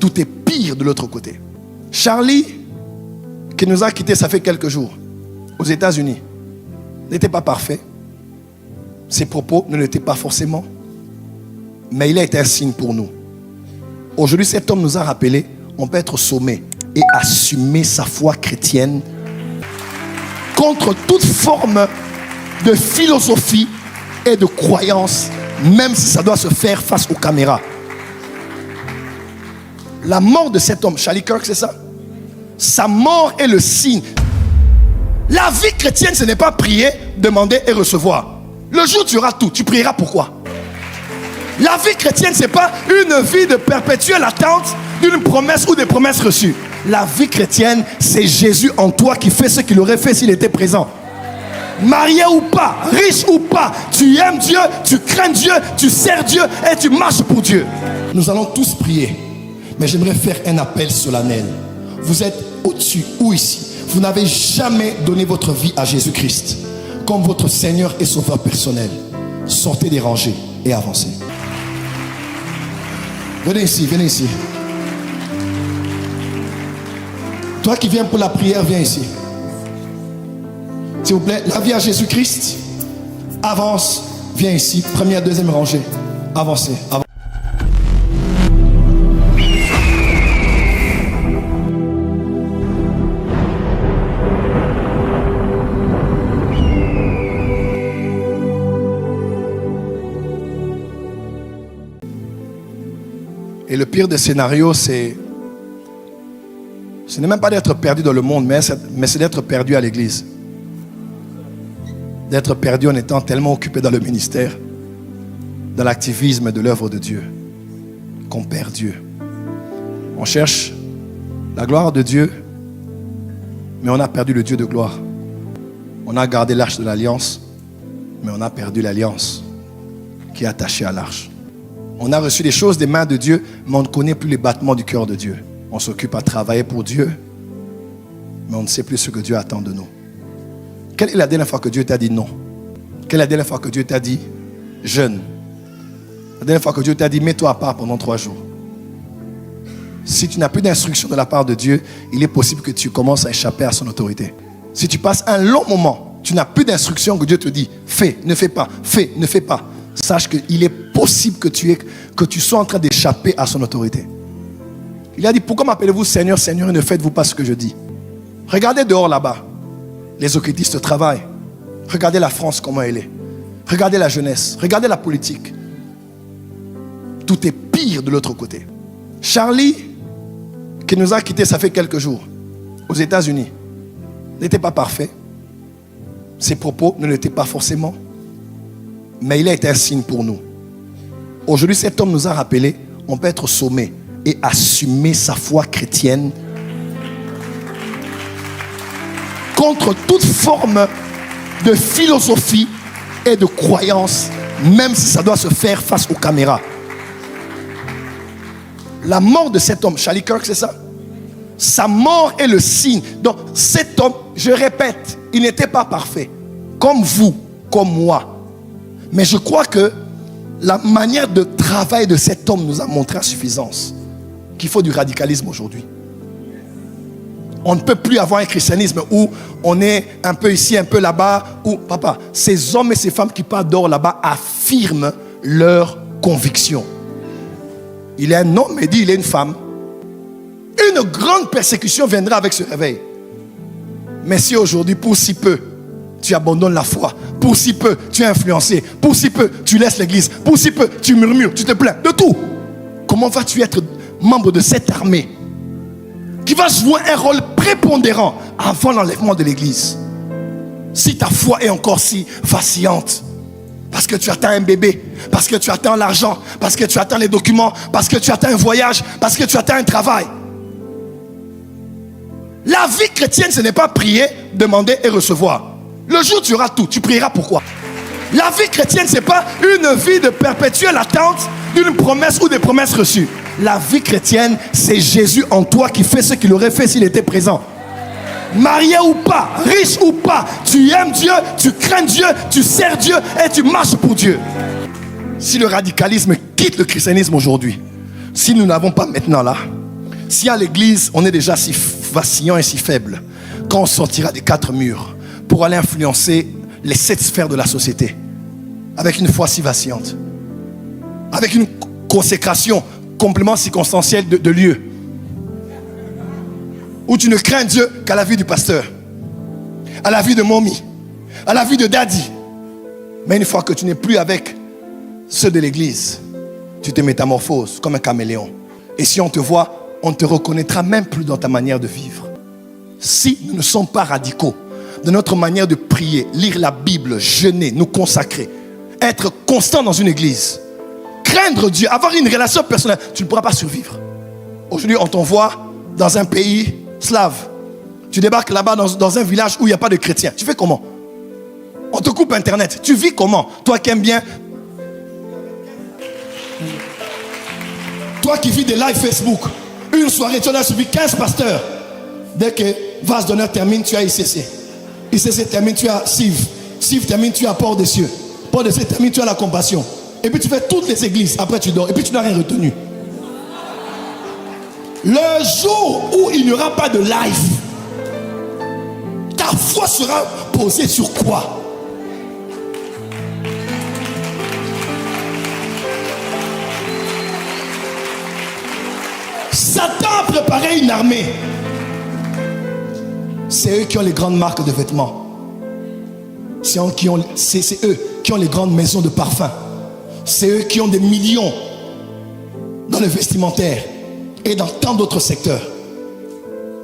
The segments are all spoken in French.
tout est pire de l'autre côté. Charlie, qui nous a quittés, ça fait quelques jours, aux États-Unis, n'était pas parfait. Ses propos ne l'étaient pas forcément. Mais il a été un signe pour nous. Aujourd'hui, cet homme nous a rappelé, on peut être sommé et assumer sa foi chrétienne contre toute forme de philosophie et de croyance, même si ça doit se faire face aux caméras. La mort de cet homme, Charlie Kirk, c'est ça? Sa mort est le signe. La vie chrétienne, ce n'est pas prier, demander et recevoir. Le jour où tu auras tout, tu prieras pourquoi? La vie chrétienne, ce n'est pas une vie de perpétuelle attente d'une promesse ou des promesses reçues. La vie chrétienne, c'est Jésus en toi qui fait ce qu'il aurait fait s'il était présent. Marié ou pas, riche ou pas, tu aimes Dieu, tu crains Dieu, tu sers Dieu et tu marches pour Dieu. Nous allons tous prier, mais j'aimerais faire un appel solennel. Vous êtes au-dessus ou ici. Vous n'avez jamais donné votre vie à Jésus-Christ comme votre Seigneur et Sauveur personnel. Sortez des rangées et avancez. Venez ici, venez ici. Toi qui viens pour la prière, viens ici. S'il vous plaît, la vie à Jésus-Christ. Avance, viens ici. Première, deuxième rangée. Avancez, avancez. Et le pire des scénarios, ce n'est même pas d'être perdu dans le monde, mais c'est d'être perdu à l'église. D'être perdu en étant tellement occupé dans le ministère, dans l'activisme et de l'œuvre de Dieu, qu'on perd Dieu. On cherche la gloire de Dieu, mais on a perdu le Dieu de gloire. On a gardé l'arche de l'alliance, mais on a perdu l'alliance qui est attachée à l'arche. On a reçu des choses des mains de Dieu, mais on ne connaît plus les battements du cœur de Dieu. On s'occupe à travailler pour Dieu, mais on ne sait plus ce que Dieu attend de nous. Quelle est la dernière fois que Dieu t'a dit non? Quelle est la dernière fois que Dieu t'a dit jeûne? La dernière fois que Dieu t'a dit mets-toi à part pendant 3 jours. Si tu n'as plus d'instruction de la part de Dieu, il est possible que tu commences à échapper à son autorité. Si tu passes un long moment, tu n'as plus d'instruction que Dieu te dit fais, ne fais pas, fais, ne fais pas. Sache qu'il est possible que tu sois en train d'échapper à son autorité. Il a dit, pourquoi m'appelez-vous Seigneur, Seigneur, et ne faites-vous pas ce que je dis? Regardez dehors là-bas. Les occultistes travaillent. Regardez la France, comment elle est. Regardez la jeunesse. Regardez la politique. Tout est pire de l'autre côté. Charlie, qui nous a quittés, ça fait quelques jours, aux États-Unis, n'était pas parfait. Ses propos ne l'étaient pas forcément. Mais il a été un signe pour nous. Aujourd'hui, cet homme nous a rappelé, on peut être sommé et assumer sa foi chrétienne contre toute forme de philosophie et de croyance, même si ça doit se faire face aux caméras. La mort de cet homme, Charlie Kirk, c'est ça? Sa mort est le signe. Donc cet homme, je répète, il n'était pas parfait, comme vous, comme moi. Mais je crois que la manière de travail de cet homme nous a montré à suffisance qu'il faut du radicalisme aujourd'hui. On ne peut plus avoir un christianisme où on est un peu ici, un peu là-bas. Où, papa, ces hommes et ces femmes qui partent dehors là-bas affirment leurs convictions. Il est un homme et dit il est une femme. Une grande persécution viendra avec ce réveil. Mais si aujourd'hui, pour si peu, tu abandonnes la foi, pour si peu, tu es influencé, pour si peu, tu laisses l'église, pour si peu, tu murmures, tu te plains de tout. Comment vas-tu être membre de cette armée qui va jouer un rôle prépondérant avant l'enlèvement de l'église? Si ta foi est encore si vacillante, parce que tu attends un bébé, parce que tu attends l'argent, parce que tu attends les documents, parce que tu attends un voyage, parce que tu attends un travail. La vie chrétienne, ce n'est pas prier, demander et recevoir. Le jour où tu auras tout, tu prieras pourquoi? La vie chrétienne, ce n'est pas une vie de perpétuelle attente d'une promesse ou des promesses reçues. La vie chrétienne, c'est Jésus en toi qui fait ce qu'il aurait fait s'il était présent. Marié ou pas, riche ou pas, tu aimes Dieu, tu crains Dieu, tu sers Dieu et tu marches pour Dieu. Si le radicalisme quitte le christianisme aujourd'hui, si nous n'avons pas maintenant là Si à l'église, on est déjà si vacillant et si faible, quand on sortira des 4 murs pour aller influencer les 7 sphères de la société, avec une foi si vacillante, avec une consécration complètement circonstancielle de lieu, où tu ne crains Dieu qu'à la vie du pasteur, à la vie de mommy, à la vie de daddy. Mais une fois que tu n'es plus avec ceux de l'église, tu te métamorphoses comme un caméléon. Et si on te voit, on ne te reconnaîtra même plus dans ta manière de vivre. Si nous ne sommes pas radicaux de notre manière de prier, lire la Bible, jeûner, nous consacrer, être constant dans une église, craindre Dieu, avoir une relation personnelle, tu ne pourras pas survivre. Aujourd'hui, on t'envoie dans un pays slave. Tu débarques là-bas dans un village où il n'y a pas de chrétiens. Tu fais comment? On te coupe Internet. Tu vis comment? Toi qui aimes bien. Toi qui vis des lives Facebook. Une soirée, tu en as suivi 15 pasteurs. Dès que vase d'honneur termine, tu as ICC. ICC termine, tu as Siv. Siv termine, tu as Port des cieux. Port des cieux termine, tu as la compassion. Et puis tu fais toutes les églises. Après tu dors. Et puis tu n'as rien retenu. Le jour où il n'y aura pas de live, ta foi sera posée sur quoi? Satan a préparé une armée. C'est eux qui ont les grandes marques de vêtements. C'est eux qui ont les grandes maisons de parfums. C'est eux qui ont des millions dans le vestimentaire et dans tant d'autres secteurs.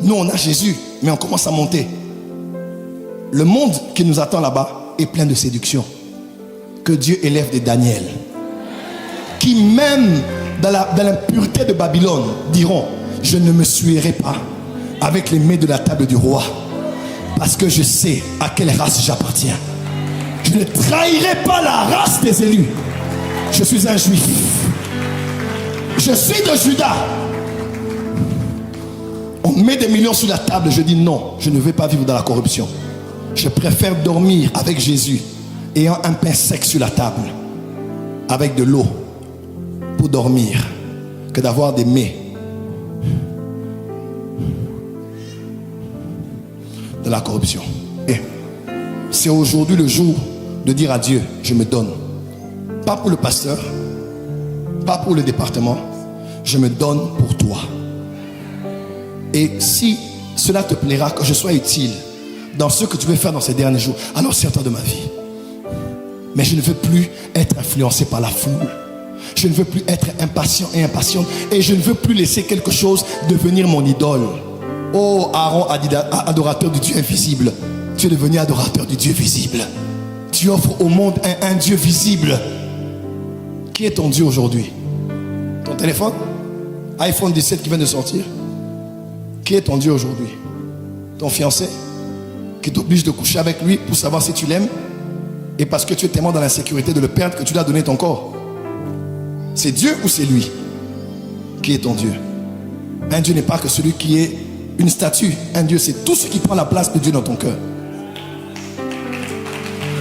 Nous, on a Jésus, mais on commence à monter. Le monde qui nous attend là-bas est plein de séduction. Que Dieu élève des Daniel, qui même dans l'impureté de Babylone diront: je ne me souillerai pas avec les mets de la table du roi, parce que je sais à quelle race j'appartiens. Je ne trahirai pas la race des élus. Je suis un juif. Je suis de Judas. On met des millions sur la table. Je dis non, je ne vais pas vivre dans la corruption. Je préfère dormir avec Jésus, ayant un pain sec sur la table, avec de l'eau pour dormir, que d'avoir des mets de la corruption. Et c'est aujourd'hui le jour de dire à Dieu: je me donne. Pas pour le pasteur, pas pour le département, je me donne pour toi. Et si cela te plaira que je sois utile dans ce que tu veux faire dans ces derniers jours, alors sers-toi de ma vie. Mais je ne veux plus être influencé par la foule. Je ne veux plus être impatient et impatiente. Et je ne veux plus laisser quelque chose devenir mon idole. Oh Aaron, adorateur du Dieu invisible, tu es devenu adorateur du Dieu visible. Tu offres au monde un Dieu visible. Qui est ton Dieu aujourd'hui? Ton téléphone? iPhone 17 qui vient de sortir? Qui est ton Dieu aujourd'hui? Ton fiancé qui t'oblige de coucher avec lui pour savoir si tu l'aimes, et parce que tu es tellement dans l'insécurité de le perdre que tu lui as donné ton corps? C'est Dieu ou c'est lui? Qui est ton Dieu? Un Dieu n'est pas que celui qui est une statue. Un Dieu, c'est tout ce qui prend la place de Dieu dans ton cœur.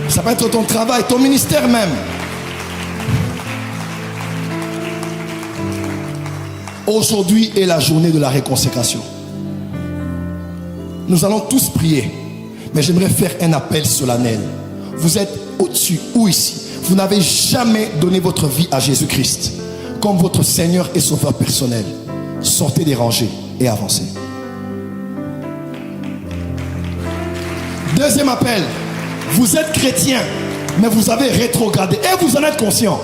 Ça peut être ton travail, ton ministère même. Aujourd'hui est la journée de la réconsécration. Nous allons tous prier, mais j'aimerais faire un appel solennel. Vous êtes au-dessus ou ici, vous n'avez jamais donné votre vie à Jésus-Christ comme votre Seigneur et Sauveur personnel. Sortez des rangées et avancez. Deuxième appel, vous êtes chrétien, mais vous avez rétrogradé et vous en êtes conscient.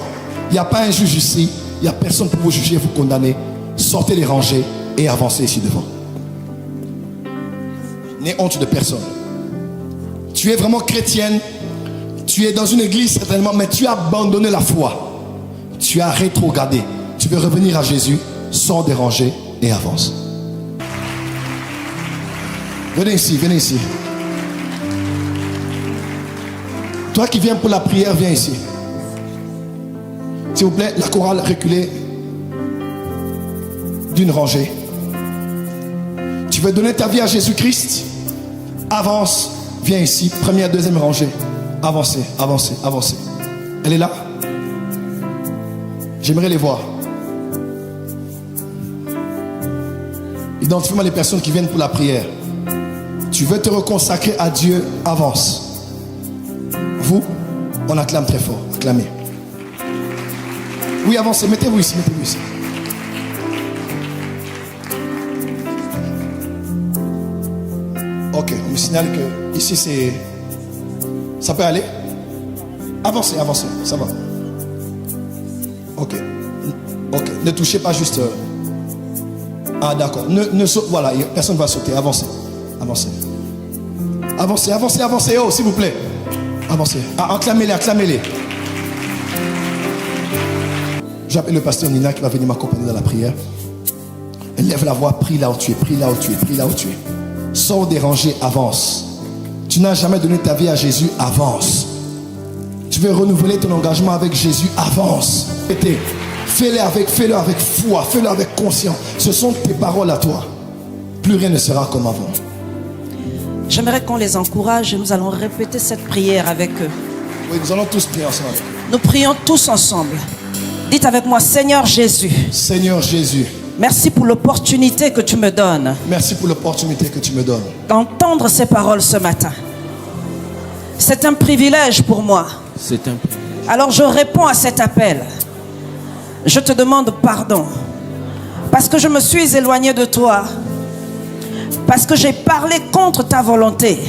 Il n'y a pas un juge ici, il n'y a personne pour vous juger et vous condamner. Sortez les rangées et avancez ici devant. N'aie honte de personne. Tu es vraiment chrétienne, tu es dans une église certainement, mais tu as abandonné la foi. Tu as rétrogradé. Tu veux revenir à Jésus, sors des rangées et avance. Venez ici, venez ici. Toi qui viens pour la prière, viens ici. S'il vous plaît, la chorale reculée d'une rangée. Tu veux donner ta vie à Jésus-Christ? Avance, viens ici, première, deuxième rangée. Avancez, avancez, avancez. Elle est là? J'aimerais les voir. Identifie-moi les personnes qui viennent pour la prière. Tu veux te reconsacrer à Dieu, avance. Vous, on acclame très fort. Acclamez. Oui, avancez. Mettez-vous ici, mettez-vous ici. Ok, on me signale que ici c'est... Ça peut aller? Avancez, avancez, ça va. Ok. Ok, ne touchez pas juste... Ah d'accord, voilà, personne ne va sauter, avancez. Avancez. Avancez, avancez, avancez, oh s'il vous plaît. Avancez. Ah, acclamez-les, acclamez-les. J'appelle le pasteur Nina qui va venir m'accompagner dans la prière. Lève la voix, prie là où tu es, prie là où tu es, prie là où tu es. Sors des rangées, avance. Tu n'as jamais donné ta vie à Jésus, avance. Tu veux renouveler ton engagement avec Jésus, avance. Fais-le avec foi, fais-le avec conscience. Ce sont tes paroles à toi. Plus rien ne sera comme avant. J'aimerais qu'on les encourage et nous allons répéter cette prière avec eux. Oui, nous allons tous prier ensemble. Nous prions tous ensemble. Dites avec moi, Seigneur Jésus. Seigneur Jésus. Merci pour l'opportunité que tu me donnes. Merci pour l'opportunité que tu me donnes. D'entendre ces paroles ce matin. C'est un privilège pour moi. C'est un privilège. Alors je réponds à cet appel. Je te demande pardon. Parce que je me suis éloigné de toi. Parce que j'ai parlé contre ta volonté.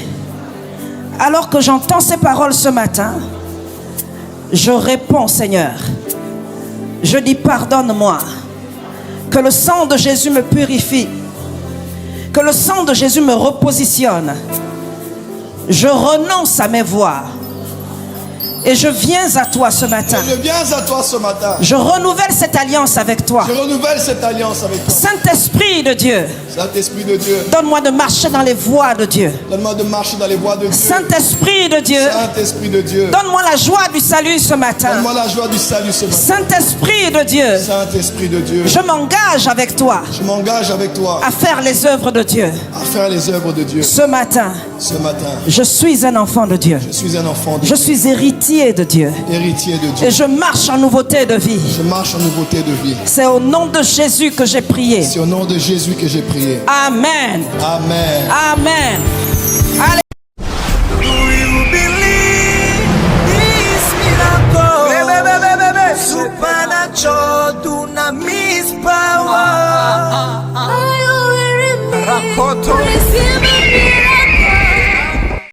Alors que j'entends ces paroles ce matin, je réponds, Seigneur. Je dis pardonne-moi. Que le sang de Jésus me purifie. Que le sang de Jésus me repositionne. Je renonce à mes voies. Et je viens à toi ce matin. Je viens à toi ce matin. Je renouvelle cette alliance avec toi. Je renouvelle cette alliance avec toi. Saint-Esprit de Dieu. Saint-Esprit de Dieu. Donne-moi de marcher dans les voies de Dieu. Donne-moi de marcher dans les voies de Dieu. Saint-Esprit de Dieu. Saint-Esprit de Dieu. Donne-moi la joie du salut ce matin. Donne-moi la joie du salut ce matin. Saint-Esprit de Dieu. Saint-Esprit de Dieu. Je m'engage avec toi. Je m'engage avec toi. À faire les œuvres de Dieu. À faire les œuvres de Dieu. Ce matin. Ce matin. Je suis un enfant de Dieu. Je suis un enfant de Dieu. Je suis héritier de Dieu. Héritier de Dieu. Et je marche en nouveauté de vie. Je marche en nouveauté de vie. C'est au nom de Jésus que j'ai prié. C'est au nom de Jésus que j'ai prié. Amen. Amen. Amen. Allez.